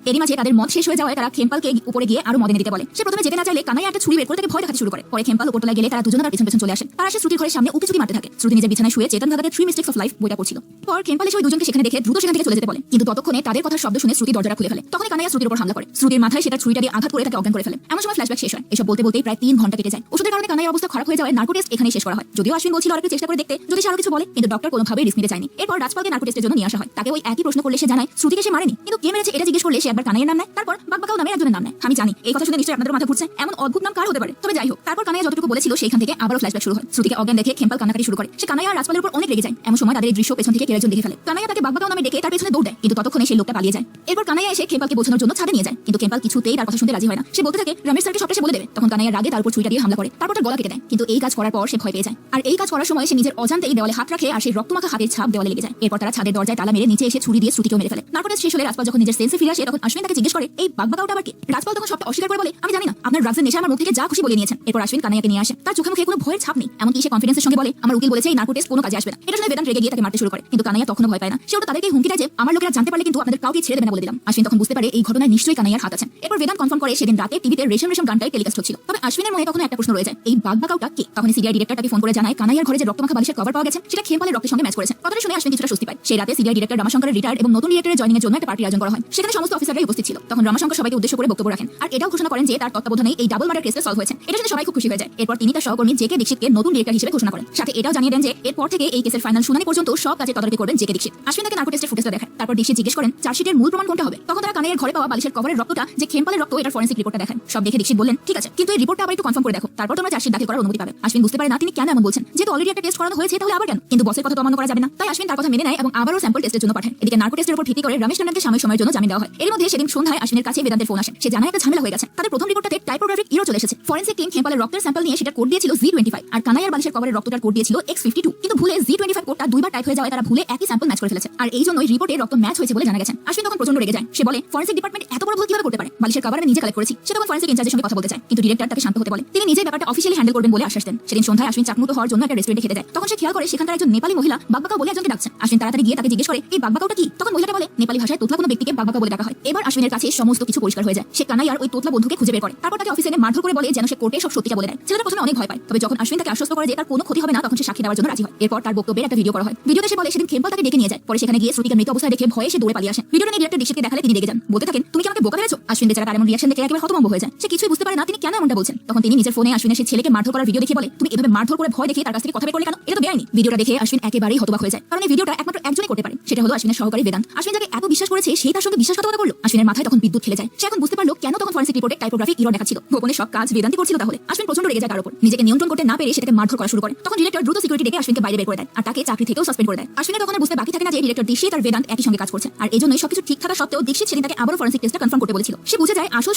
এরই মাঝে তাদের মদ শেষ হয়ে যাওয়ায় তারা খেমপালকে উপরে গিয়ে আরো মদ এনে দিতে বলে। সে প্রথমে যেতে না চাইলে কানাইয়া একটা ছুরি বের করে তাকে ভয় দেখাতে শুরু করে। পরে খেম্পাল উপরতলায় গেলে তারা দুজনে তার পেছন পেছন চলে আসে। তারা এসে শ্রুতির ঘরের সামনে উকি মারতে থাকে। শ্রুতি নিজের বিছানায় শুয়ে চেতন ভাগাতে 3 মিস্টেক্স অফ লাইফ বইটা পড়ছিল। পর খেম্পাল এসে ওই দুজনকে সেখানে দেখে দ্রুত সেখান থেকে চলে যেতে বলে, কিন্তু ততক্ষণে তাদের কথা শব্দ শুনে শ্রুতি দরজাটা খুলে ফেলে। তখনই কানাইয়া শ্রুতির উপর হামলা করে। শ্রুতির মাথায় সেটা ছুরিটা দিয়ে আঘাত করে তাকে অজ্ঞান করে ফেলে। এমন সময় ফ্ল্যাশব্যাক শেষ হয়। এসব বলতে বলতেই প্রায় 3 ঘন্টা কেটে যায়। ওষুধের কারণে কানাইয়ার অবস্থা খারাপ হয়ে যাওয়ায় নার্কো টেস্ট এখানেই শেষ করা হয়। যদিও আশ্বিন বলছিল আরেকটু চেষ্টা করে দেখতে যদি সে আরো কিছু বলে, কিন্তু ডক্টর কোনোভাবেই রিস্ক নিতে চায়নি। এরপর রাজপালকে নার্কো টেস্টের জন্য নিয়ে আসা হয়। তাকে ওই একই প্রশ্ন করলে সে জানায় শ্রুতিকে সে মারেনি, কিন্তু কে মেরেছে এটা জিজ্ঞেস করলে সে একবার কানাইয়ার নাম নেয়, তারপর বাগবাকাও নামে একজনের নাম নেয়। আমি জানি এই কথা শুনে নিশ্চয়ই আপনাদের মাথা ঘুরছে, এমন অদ্ভুত নাম কার হতে পারে। তবে যাই হোক, তারপর কানাইয়া যতটুকু বলেছিল সেইখান থেকে আবারও ফ্ল্যাশব্যাক শুরু হয়। শ্রুতিকে অজ্ঞান দেখে খেম্পাল কান্নাকাটি শুরু করে। সে কানাইয়া আর রাজপালের উপর অনেক রেগে যায়। এমন সময় তাদের এই দৃশ্য পেছন থেকে কেউ একজন দেখে ফেলে। কানাইয়া তাকে বাগবাকাও নামে ডেকে তার পেছনে দৌড় দেয়, কিন্তু ততক্ষণে সেই লোকটা পালিয়ে যায়। এরপর কানাইয়া এসে খেম্পালকে বোঝানোর জন্য ছাদে নিয়ে যায়, কিন্তু খেম্পাল কিছুতেই তার কথা শুনতে রাজি হয় না। সে বলতে থাকে রমেশ স্যারকে সবটা সে বলে দেবে। তখন কানাইয়া রাগে তার উপর ছুরিটা দিয়ে হামলা করে, তারপর তার গলা কেটে দেয়। কিন্তু এই কাজ করার পর সে ভয় পেয়ে যায়। আর এই কাজ করার সময় সে নিজের অজান্তেই দেওয়ালে হাত রাখে, আর সেই রক্তমাখা হাতের ছাপ দেওয়ালে লেগে যায়। এরপর তারা ছাদের দরজায় তালা মেরে নিচে এসে ছুরি দিয়ে শ্রুতিকেও মেরে ফেলে। নার্কো টেস্ট শেষ হলে রাজপাল যখন নিজের সেন্সে ফিরে আসে, তখন আশ্বিন তাকে জিজ্ঞেস করে এই বাগবাকাওটা আবার কি। রাজপাল তখন সবটা অস্বীকার করে বলে আমি জানি না, আপনার ড্রাগসের নেশা আমার মুখ থেকে যা খুশি বলে নিয়েছেন। এরপর আশ্বিন কানাইয়াকে নিয়ে আসে। তার চোখে মুখে কোনো ভয়ের ছাপ নেই, এমনকি সে কনফিডেন্সের সঙ্গে বলে আমার উকিল বলেছে এই নার্কো টেস্ট কোনো কাজে আসবে না। এটা শুনে বেদান্ত রেগে গিয়ে তাকে মারতে শুরু করে, কিন্তু কানাইয়া তখনও ভয় পায় না। সে ওটা তাদেরকে হুমকি দেয় যে আমার লোকেরা জানতে পারলে কিন্তু আপনাদের কাউকে ছেড়ে দেবে না বলে দিলাম। আশ্বিন তখন বুঝতে পারে এই ঘটনায় নিশ্চয়ই কানাইয়ার হাত আছে। এরপর বেদান্ত কনফার্ম করে সেদিন রাতে টিভিতে রেশম রেশম গানটাই টেলিকাস্ট হচ্ছিল। তবে আশ্বিনের মনে তখন একটা প্রশ্ন রয়ে যায়, এই বাগবাকাওটা কে। তখন সিবিআই ডিরেক্টর তাকে ফোন করে জানায় কানাইয়ার ঘরে যে রক্তমাখা বালিশের কভার পাওয়া গেছে সেটা খেম্পালের রক্তের সঙ্গে ম্যাচ করেছে। কথাটা শুনে আশ্বিন কিছুটা স্বস্তি পায়। সেই রাতে সিবিআই ডিরেক্টর রামাশঙ্করের রিটায়ার্ড এবং নতুন ডিরেক্টরের জয়েনিং এর জন্য একটা পার্টি আয়োজন করা হয়। সেখানে সমস্ত অফিসাররাই উপস্থিত ছিল। তখন রামাশঙ্কর সবাইকে উদ্দেশ্য করে বক্তব্য রাখেন, আর এটাও ঘোষণা করেন যে তার তত্ত্বাবধানে এই ডাবল মার্ডার কেসটা সলভ হয়েছে। এটা শুনে সবাই খুব খুশি হয়ে যায়। এরপর তিনি তার সহকর্মী জেকে দীক্ষিতকে নতুন ডিরেক্টর হিসেবে ঘোষণা করেন। সাথে এটাও জানিয়ে দেন যে এরপর থেকে এই কেসের ফাইনাল শুনানি পর্যন্ত সব কাজে তদারকি করবেন জেকে দীক্ষিত। আশ্বিন তাকে নার্কো টেস্টের ফুটেজটা দেখায়। তারপর দীক্ষিত জিজ্ঞেস করেন চার্জশিটের মূল প্রমাণ কোনটা হবে। তখন তারা কানাইয়ের ঘরে পাওয়া বালিশের কভারের রক্তটা যে খেম্পালের রক্ত এটার ফরেন্সিক রিপোর্টটা দেখান। সব দেখে দীক্ষিত বললেন ঠিক আছে, কিন্তু এই রিপোর্টটা আবার একটু কনফার্ম করে দেখো, তারপর তোমরা চার্জশিট দাখিল করার অনুমতি পাবে। আশ্বিন বুঝতে পারে না তিনি কেন এমন বলছেন, যেহেতু অলরেডি একটা টেস্ট করানো হয়েছে তাহলে আবার কেন। কিন্তু বসের কথা তো অমান্য করা যাবে না, তাই আশ্বিন তার কথা মেনে নেয় এবং আবারও স্যাম্পল টেস্টের জন্য পাঠায়। এদিকে নার্কো টেস্টের উপর ভিত্তি করে রমেশ টন্ডনকে সাময়িক সময়ের জন্য জামিন দেওয়া হয়। এর মধ্যে সেদিন সন্ধ্যায় আশ্বিনের কাছে বেদান্তের ফোন আসে। সে জানায় একটা ঝামেলা হয়ে গেছে। তাদের প্রথম রিপোর্টটাতে টাইপোগ্রাফিক ইরো চলে এসেছে। ফরেন্সিক টিম খেম্পালের রক্তের স্যাম্পল নিয়ে সেটা কোড দিয়েছিল Z25 আর কানাইয়ার বালিশের কভারের রক্তটার কোড দিয়েছিল X52, কিন্তু ভুলে Z25 কোডটা দুইবার টাইপ হয়ে যাওয়ায় তারা ভুলে একই স্যাম্পল ম্যাচ করে ফেলেছে। আর এই জন্যই রিপোর্টে রক্ত ম্যাচ হয়েছে বলে জানা গেছে। আশ্বিন তখন প্রচন্ড রেগে যায়। সে বলে ফরেন্সিক ডিপার্টমেন্ট এত বড় ভুল কিভাবে করতে পারে, বালিশের কভার আমি নিজে কালেক্ট করেছি। সে তখন ফরেন্সিক ইনচার্জের সঙ্গে কথা বলতে চায়, কিন্তু ডিরেক্টর তাকে শান্ত হতে বলে। তিনি নিজে ব্যাপারটা অফিশিয়ালি হ্যান্ডেল করবেন বলে আশ্বাস দেন। সেদিন সন্ধ্যায় আশ্বিন চাকমুক্ত হওয়ার জন্য একটা রেস্টুরেন্টে খেতে যায়। তখন সে খেয়াল করে সেখানকার একজন নেপালি মহিলা বাগবাকাও বলে একজনকে ডাকছে। আশ্বিন তাড়াতাড়ি গিয়ে তাকে জিজ্ঞেস করে এই বাগবাকাওটা কি। তখন মহিলাটা বলে নেপালি ভাষায় তোতলা কোনো ব্যক্তিকে বাগবাকাও বলে ডাকা হয়। এবার আশ্বিনের কাছে সমস্ত কিছু পরিষ্কার হয়ে যায়। সে কানাইয়ার ওই তোতলা বন্ধুকে খুঁজে বের করে। তারপর তাকে অফিসে এনে মারধর করে বলে যেন সে কোর্টে সব সত্যিটা বলে দেয়। ছেলেটা প্রথমে অনেক ভয় পায়, তবে যখন আশ্বিন তাকে আশ্বস্ত করে যে তার কোনো ক্ষতি হবে না, তখন সে সাক্ষী দেওয়ার জন্য রাজি হয়। এরপর তার বক্তব্যের একটা ভিডিও করা হয়। ভিডিওতে সে বলে সেদিন খেম্পাল তাকে ডেকে নিয়ে যায়। পরে সেখানে গিয়ে শ্রুতিকে মৃত অবস্থায় দেখে ভয়ে সে দৌড়ে পালিয়ে আসে। ভিডিওটা নিয়ে ডিরেক্টর দীক্ষিতকে দেখালে তিনি রেগে যান, বলতে থাকেন তুমি কি আমাকে বোকা ভেবেছো। আশ্বিন বেচারা তার এমন রিঅ্যাকশন দেখে একেবারে হতভম্ব হয়ে যায়। সে কিছুই বুঝতে পারে না তিনি কেন এমনটা বলছেন। তখন তিনি নিজের ফোনে আশ্বিনের সেই ছেলেকে মারধর করার ভিডিও দেখে বলে তুমি এভাবে মারধর করে ভয় দেখে তার কাছ থেকে কথা বের করলে কেন, এটা তো বেআইনি। ভিডিওটা দেখে আশ্বিন একেবারেই হতবাক হয়ে যায়, কারণ এই ভিডিওটা একমাত্র একজনই করতে পারে, সেটা হলো আশ্বিনের সহকারী বেদান্ত। আশ্বিন যাকে এত বিশ্বাস করেছে সেই তার সঙ্গে বিশ্বাসঘাতকতা করলো। আশ্বিনের মাথায় তখন বিদ্যুৎ খেলে যায়। সে এখন বুঝতে পারলো কেন তখন ফরেন্সিক রিপোর্টে টাইপোগ্রাফিক ইরর দেখাচ্ছিল। গোপনে সব কাজ বেদান্তি করছিল। তাহলে আশ্বিন প্রচন্ড রেগে যায় তার উপর। নিজেকে নিয়ন্ত্রণ করতে না পেরে সেটাকে মারধর করা শুরু করে। তখন ডিরেক্টর দ্রুত সিকিউরিটি ডেকে আশ্বিনকে বাইরে বের করে দেয় আর তাকে চাকরি থেকেও সাসপেন্ড করে দেয়। আশ্বিনের তখন বুঝতে বাকি থাকে না যে ডিরেক্টর দীক্ষিত আর বেদান্ত একই সঙ্গে কাজ করছে। আর এজন্যই সবকিছু ঠিক থাকা সত্ত্বেও দীক্ষিত সেদিন তাকে আবারও ফরেন্সিক টেস্টটা কনফার্ম করতে বলেছিল। সে বুঝে যায় আসল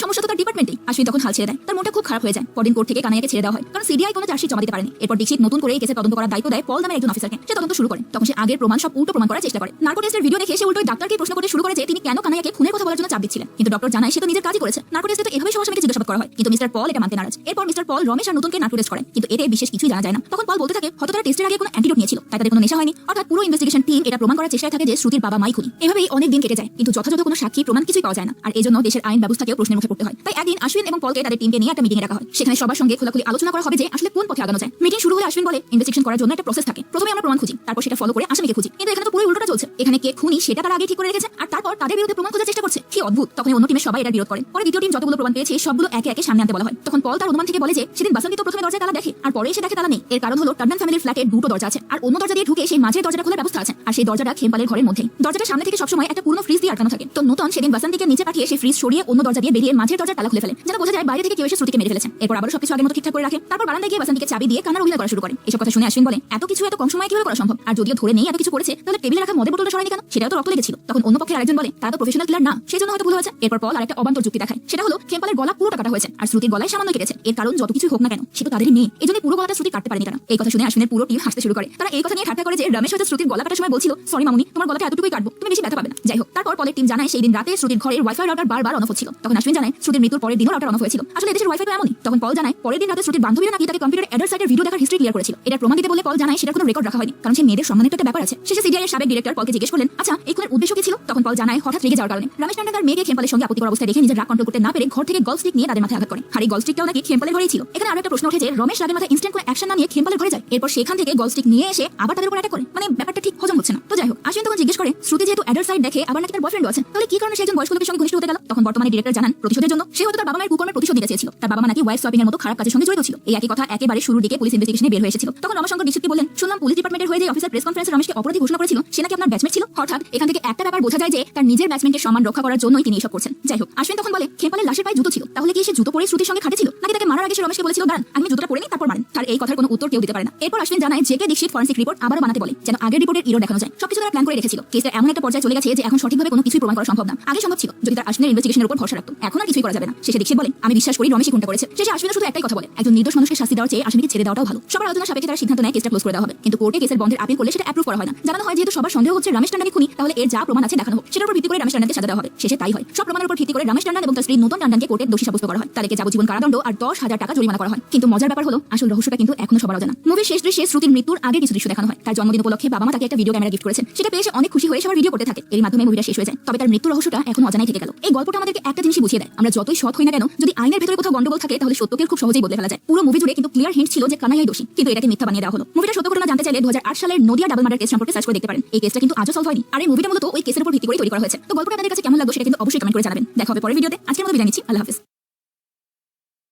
সমস্যা তো তার ডিপার্টমেন্টেই। আশ্বিন তখন হাল ছেড়ে দেয়। তার মনটা খুব খারাপ হয়ে যায়। পরদিন কোর্ট থেকে কানাইয়াকে ছেড়ে দেওয়া হয়, কারণ সিবিআই কোনো চার্জশিট জমা দিতে পারেনি। এরপর দীক্ষিত নতুন করে এই কেসে তদন্ত করার দায়িত্ব দেয় পল নামের একজন অফিসারকে। সে তদন্ত শুরু করে। তখন সে আগের প্রমাণ সব উল্টো প্রমাণ করার চেষ্টা করে। নার্কো টেস্টের ভিডিও দেখে সে উল্টো ডাক্তারকে প্রশ্ন করতে শুরু করে যে তিনি কেন কানাইয়াকে খুনের কথা বলার জন্য চাপ দিচ্ছিলেন। কিন্তু ডক্টর জানায় সে তো নিজের কাজই করেছে। নার্কো টেস্টে তো এভাবে সবার সামনে জিজ্ঞাসাবাদ করা হয়, কিন্তু মিস্টার পল এটা মানতে নারাজ। এরপর মিস্টার পল রমেশ আর নতুনকে নার্কো টেস্ট করেন, কিন্তু এতে বিশেষ কিছুই জানা যায় না। তখন পল বলতে থাকে হয়তো তারা টেস্টের আগে কোনো অ্যান্টিডোট নিয়েছিল, তাই তাদের কোনো নেশা হয়নি। অর্থাৎ পুরো ইনভেস্টিগেশন টিম এটা প্রমাণ করার চেষ্টায় থাকে যে শ্রুতির বাবা মাই খুনি। এভাবেই অনেক দিন কেটে যায়, কিন্তু যথাযথ কোনো সাক্ষী প্রমাণ কিছুই পাওয়া যায় না। আর এজন্য দেশের আইন ব্যবস্থাকেও প্রশ্নের মুখে পড়তে হয়। তাই একদিন আশ্বিন এবং পলকে তাদের টিমকে নিয়ে একটা মিটিং রাখা হয়। সেখানে সবার সঙ্গে খোলাখুলি আলোচনা করা হবে যে আসলে কোন পথে আগানো যায়। মিটিং শুরু হলে আশ্বিন বলে ইনভেস্টিগেশন করার জন্য একটা প্রসেস থাকে। প্রথমে আমরা প্রমাণ খুঁজি, তারপর সেটা ফলো করে আসামিকে খুঁজি। কিন্তু এখানে তো পুরো উল্টোটা চলছে। এখানে কে খুনি সেটা তারা আগে ঠিক করে রেখেছে, আর তারপর তাদের বিরুদ্ধে প্রমাণ খোঁজার চেষ্টা করছে। কি অদ্ভুত। তখন অন্য টিমের সবাই এটা বিরোধ করে। পরে দ্বিতীয় টিম যতগুলো প্রমাণ পেয়েছে সবগুলো একে একে সামনে আনতে বলা হয়। তখন পল তার অনুমান থেকে বলে যে সেদিন বাসন্তী তো প্রথমে দরজায় তালা দেখে আর পরে এসে দেখে তালা নেই। এর কারণ হলো টন্ডন ফ্যামিলির ফ্ল্যাটের দুটো দরজা আছে, আর অন্য দরজা দিয়ে ঢুকে সেই মাঝের দরজাটা খোলার ব্যবস্থা আছে। আর সেই দরজাটা খেম্পালের ঘরের মধ্যেই। দরজাটা সামনে থেকে সবসময় একটা পুরনো ফ্রিজ দিয়ে আটকানো থাকে। তো নতুন সেদিন বাসন্তীকে নিচে পাঠিয়ে সেই ফ্রিজ সরিয়ে অন্য দরজা দিয়ে বেরিয়ে মাঝের দরজা তালা খুলে ফেলে, যেন বোঝা যায় বাইরে থেকে কেউ এসে শ্রুতিকে মেরে ফেলেছে। এরপর আবার সবকিছু আগের মতো ঠিকঠাক করে রাখে। তারপর বারান্দায় গিয়ে বাসন্তীকে চাবি দিয়ে কান্নার অভিনয় করা শুরু করে। এসব কথা শুনে আশ্বিন বলে এত কিছু এত কম সময়ে কিভাবে করা সম্ভব। আর যদিও ধরে নেই এত কিছু করেছে, তাহলে টেবিলে রাখা মদের বোতলটা সরায়নি কেন, সেটাও তো রক্ত লেগেছিল। তখন অন্য পক্ষের আরেকজন বলে তারা তো প্রফেশনাল কিলার না, সেজন্য হয়তো ভুল হয়েছে। এরপর পল আরেকটা অবান্তর যুক্তি দেখায়। সেটা হলো খেম্পালের গলা পুরোটা কাটা হয়েছে আর শ্রুতির গলায় সামান্য কেটেছে। এর কারণ যত কিছু হোক না কেন সেটা তাদেরই মেয়ে, এজন্য পুরো গলাটা শ্রুতি কাটতে পারেনি তারা। এই কথা শুনে আশ্বিনের পুরো টিম হাসতে শুরু করে। তারা এই কথা নিয়ে ঠাট্টা করে যে রমেশ হয়তো শ্রুতির গলা কাটার সময় বলছিল সরি মামুনি তোমার গলাটা এতটুকুই কাটবো, তুমি বেশি ব্যথা পাবে না। যাই হোক, তারপর পলের টিম জানায় সেই দিন রাতে শ্রুতির ঘরের ওয়াইফাই রাউটার বারবার অন অফ হচ্ছিল। তখন আশ্বিন জানায় শ্রুতির মৃত্যুর পরের দিনও রাউটার অন অফ হয়েছিল। আসলে এদেশের ওয়াইফাই তো এমনই। তখন পল জানায় পরের দিন রাতে শ্রুতির বান্ধবীরা নাকি তাকে কম্পিউটার অ্যাডাল্ট সাইটের ভিডিও দেখার হিস্ট্রি ক্লিয়ার করেছিল। এটা প্রমাণ দিতে বলে পল জানায় সেটা কোনো রেকর্ড রাখা হয়নি, কারণ সে মেয়েদের সম্মানের একটা ব্যাপার আছে। শেষে সিবিআই এর সাবেক ডিরেক্টর পলকে জিজ্ঞেস করলেন আচ্ছা এই খুনের উদ্দেশ্য কি ছিল। তখন পল জানায় হঠাৎ রেগে যাওয়ার কারণে রমেশ টন্ডন তার মেয়েকে খেম্পালের সঙ্গে আপত্তিকর অবস্থায় রেখে নিজের রাগ কন্ট্রোল করতে না পেরে ঘর থেকে গলফ স্টিক নিয়ে তাদের মাথায় আঘাত করে। আর এই গলস্টিকটাও নাকি খেমপালের ঘরেই ছিল। এখানে আরো একটা প্রশ্ন উঠেছে, রমেশ রাগের মাথায় ইনস্ট্যান্ট কোনো অ্যাকশন না নিয়ে খেমপালের ঘরে যায়, এরপর সেখান থেকে গলস্টিক নিয়ে এসে আবার তাদের উপর অ্যাটাক করে। মানে ব্যাপারটা ঠিক হজম হচ্ছে না। তো যাই হোক, আশ্বিন তখন জিজ্ঞেস করে শ্রুতি যেহেতু অ্যাডাল্ট সাইড দেখে, আবার নাকি তার বয়ফ্রেন্ডও আছে, তাহলে কি কারণে সে একজন বয়স্ক লোকের সঙ্গে ঘনিষ্ঠ হতে গেল? তখন বর্তমানে ডিরেক্টর জানান প্রতিশোধের জন্য। সে হয়তো তার বাবা মায়ের কুকর্মের প্রতিশোধ নিতে চেয়েছিল। তার বাবা মা নাকি ওয়াইফ সোয়াপিং এর মতো খারাপ কাজের সঙ্গে জড়িত ছিল। এই একই কথা একেবারে শুরুর দিকে পুলিশ ইনভেস্টিগেশনে বের হয়ে এসেছিল। তখন রমাশঙ্কর দীক্ষিত বললেন, শুনলাম পুলিশ ডিপার্টমেন্টের হয়ে যে অফিসার প্রেস কনফারেন্সে রমেশকে অপরাধী ঘোষণা করেছিল, সে নাকি আপনার ব্যাচমেট ছিল। অর্থাৎ এখান থেকে একটা ব্যাপার বোঝা যায় যে তার নিজের ব্যাচমেন্টের সম্মান রক্ষা করার জন্যই তিনি এসব করছেন। যাই হোক, আশ্বিন তখন বলে খেমপালের লাশের পায়ে জুতো ছিল, তাহলে কি সে জুতো পরে শ্রুতির সঙ্গে খাটেছিল, নাকি তাকে মারার আগে সে রমেশকে বলেছিল দাঁড়ান আমি জুতোটা পরে নিই তারপর মারেন? তার এই কথার কোনো উত্তর কেউ দিতে পারে না। এরপর আশ্বিন জানায় জেকে দীক্ষিত ফরেন্সিক রিপোর্ট আবারও বানাতে বলে, যেন আগের রিপোর্টের ইরোর দেখানো যায়। সবকিছু তারা প্ল্যান করে রেখেছিল। কেসটা এমন একটা পর্যায়ে চলে গেছে যে এখন সঠিকভাবে কোনো কিছুই প্রমাণ করা সম্ভব না। আগে সম্ভব ছিল যদি তার আশ্বিনের ইনভেস্টিগেশনের উপর ভরসা রাখতো, এখন আর কিছুই করা যাবে না। শেষে দীক্ষিত বলে আমি বিশ্বাস করি রমেশই খুনটা করেছে। শেষে আশ্বিন শুধু একটাই কথা বলে, একজন নির্দোষ মানুষকে শাস্তি দেওয়ার চেয়ে আসামিকে ছেড়ে দেওয়াটাও ভালো। সবার আলোচনা সাপেক্ষে তারা সিদ্ধান্ত নেয় কেসটা ক্লোজ করে দেওয়া হবে। কিন্তু কোর্টে কেসের বন্ধের আপিল করলে সেটা অ্যাপ্রুভ করা হয় না। জানানো হয় যেহেতু সবার সন্দেহ হচ্ছে রমেশ টান্ডানি খুনি, তাহলে এর যা প্রমাণ আছে দেখানো হোক, সেটার উপর ভিত্তি করে রমেশ টান্ডানকে সাজা দেওয়া হবে। শেষে তাই হয়। সব প্রমাণের উপর ভিত্তি করে রমেশ টান্ডান এবং তার স্ত্রী নতুন টান্ডানকে কোর্টে দোষী সাব্যস্ত করা হয়। তাদেরকে যাবজ্জীবন কারাদণ্ড আর 10,000 টাকা জরিমানা করা হয়। কিন্তু মজার ব্যাপার হলো আসল রহস্যটা কিন্তু এখনো সবার অজানা। মুভির শেষ দৃশ্যে শ্রুতির মৃত্যুর আগে কিছু দৃশ্য দেখানো হয়। তার জন্মদিন উপলক্ষে বাবা মা তাকে একটা ভিডিও ক্যামেরা গিফট করেছেন। সেটা পেয়ে সে অনেক খুশি হয়ে সবার ভিডিও করতে থাকে। এর মাধ্যমে মুভিটা শেষ হয়ে যায়। তবে তার মৃত্যুর রহস্যটা এখনো অজানাই থেকে গেল। এই গল্পটা আমাদেরকে একটা জিনিসই বুঝিয়ে দেয়, আমরা যতই সৎ হই না কেন, যদি আইনের ভেতরে কোথাও গন্ডগোল থাকে তাহলে সত্যকে খুব সহজেই বদলে ফেলা যায়। পুরো মুভি জুড়ে কিন্তু ক্লিয়ার হিন্ট ছিল যে কানাইয়াই দোষী, কিন্তু এটাকে মিথ্যা বানিয়ে দেওয়া হলো। মুভিটা সত্য ঘটনা জানতে চাইলে 2008 সালের নদিয়া ডাবল মার্ডার কেস সম্পর্কে সার্চ করে দেখতে পারেন। এই কেসটা কিন্তু আজও সলভ হয়নি। আর এই মুভিটা মূলত ওই কেসের উপর ভিত্তি করে তৈরি করা হয়েছে। তো গল্পটা আপনাদের কাছে কেমন লাগলো সেটা কিন্তু অবশ্যই কমেন্ট করে জানাবেন। দেখা হবে পরের ভিডিওতে। আজকের মতো বিদায় নিচ্ছি। আল্লাহ হাফেজ।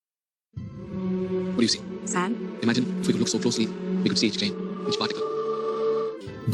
What do you see?
Sir,
Imagine if we could look so closely, we could see each grain, each particle.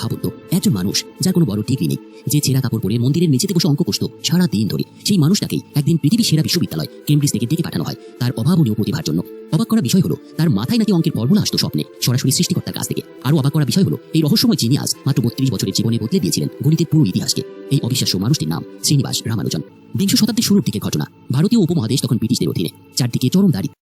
ভাবুন তো, একজন মানুষ যার কোনো বড় ডিগ্রি নেই, যে ছেঁড়া কাপড় পরে মন্দিরের নিচেতে বসে অঙ্ক কষত সারা দিন ধরে, সেই মানুষটাকেই একদিন পৃথিবীর সেরা বিশ্ববিদ্যালয় কেমব্রিজ থেকে ডেকে পাঠানো হয় তার অভাবনীয় প্রতিভার জন্য। অবাক করা বিষয় হলো তার মাথায় নাকি অঙ্কের ফর্মুলা আসতো স্বপ্নে, সরাসরি সৃষ্টিকর্তার কাছ থেকে। আরো অবাক করা বিষয় হলো এই রহস্যময় জিনিয়াস মাত্র 32 বছরের জীবনে বদলে দিয়েছিলেন গণিতের পুরো ইতিহাসকে। এই অবিশ্বাস্য মানুষটির নাম শ্রীনিবাস রামানুজন। বিংশ শতাব্দীর শুরুর দিকে ঘটনা। ভারতীয় উপমহাদেশ তখন ব্রিটিশদের অধীনে, চারদিকে চরম দারিদ্র্য।